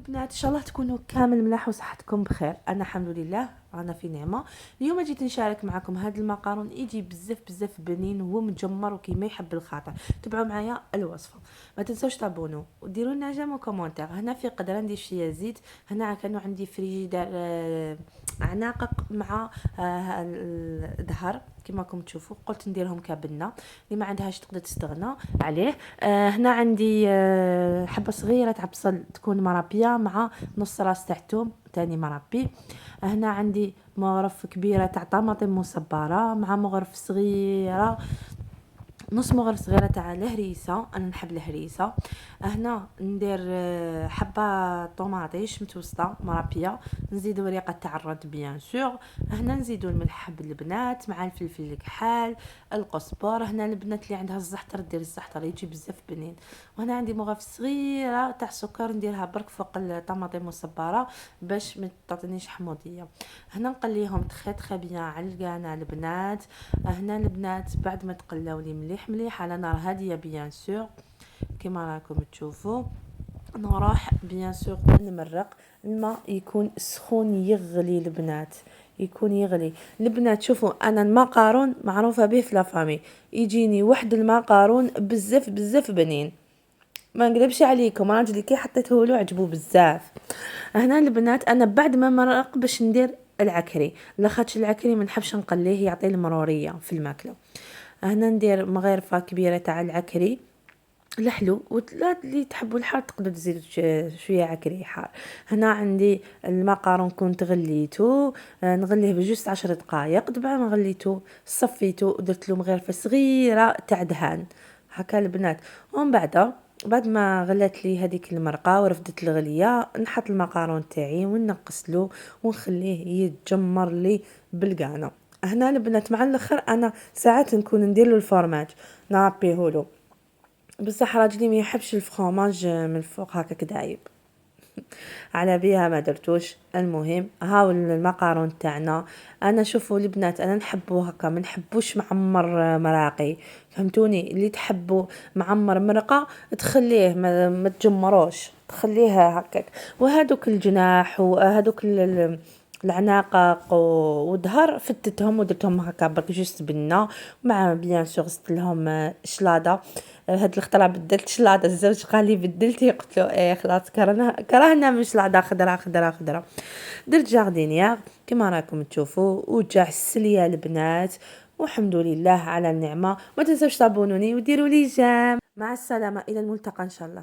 البنات، ان شاء الله تكونوا كامل ملاح وصحتكم بخير. انا الحمد لله انا في نعمه. اليوم جيت نشارك معكم هذا المقارون، يجي بزاف بنين ومجمر وكيما يحب الخاطر. تبعوا معايا الوصفه، ما تنسوش تابونوا وديروا لنا جيم وكومونتير. هنا في قدره ندير شويه زيت، هنا كانوا عندي فريجيدير عناقق مع الدهر كما راكم تشوفوا. قلت نديرهم كبنه، اللي ما عندهاش تقدر تستغنى عليه. هنا عندي حبه صغيره تاع بصل تكون مربيه مع نص راس تاع توم تاني مربي. هنا عندي مغرف كبيره تاع طماطم مصبره مع مغرف صغيره، نص مغرف صغيره تاع الهريسه، انا نحب الهريسه. هنا ندير حبه طوماطيش متوسطه مربيه، نزيدو ريقه تاع الرد بيان سور. هنا نزيدو الملح بالبنات مع الفلفل الكحال القزبر. هنا البنات اللي عندها الزحتر دير الزحتر يجي بزاف بنين. وهنا عندي مغرف صغيره تاع سكر نديرها برك فوق الطماطم المصبره باش ما تعطينيش حموضيه. هنا نقليهم تخي بيان على القانه البنات. هنا البنات بعد ما تقلاو لي مليح على نار هاديه بيان سور كما راكم تشوفوا، نروح بيان سور نمرق. الماء يكون سخون يغلي البنات، يكون يغلي البنات. شوفوا انا المقارون معروفه به في لافامي، يجيني واحد المقارون بزاف بنين، ما نقلبش عليكم، راجلي كي حطيته له عجبو بزاف. هنا البنات انا بعد ما مرق باش ندير العكري، لاخاطش العكري ما نحبش نقليه يعطي المروريه في الماكله. هنا ندير مغرفه كبيره تاع العكري الحلو، ولا اللي تحبوا الحار تقدروا تزيدوا شويه عكري حار. هنا عندي المقارون كنت غليته، نغليه بجوست 10 دقائق. دابا ما غليته صفيته ودرت له مغرفه صغيره تاع دهان هكا البنات. ومن بعد ما غلات لي هذيك المرقه ورفدت الغليه، نحط المقارون تاعي ونقص له ونخليه يتجمر لي بالقانه. هنا البنات مع الاخر انا ساعات نكون ندير له الفرماج نعبيه له، بصح راجلي ما يحبش الفرomاج من الفوق هكا دايب على بيها ما درتوش. المهم هاو المقارون تاعنا. انا شوفوا البنات انا نحبو هكا، ما نحبوش معمر مراقي، فهمتوني؟ اللي تحبوا معمر مرقه تخليه ما تجمروش، تخليها هكاك. وهذوك الجناح وهذوك العناقق والظهر فتتهم ودرتهم هكا برك جوست بنه مع بيان سور زدت لهم شلاضه. هاد الخطره بدلت شلاضه، الزوج قال لي بدلتي، قلت له ايه خلاص كرهنا من شلاضه خضره. درت جاردينيير كما راكم تشوفوا وجا السليه البنات، والحمد لله على النعمه. ما تنسوش تابونوني وديروا لي جيم. مع السلامه، الى الملتقى ان شاء الله.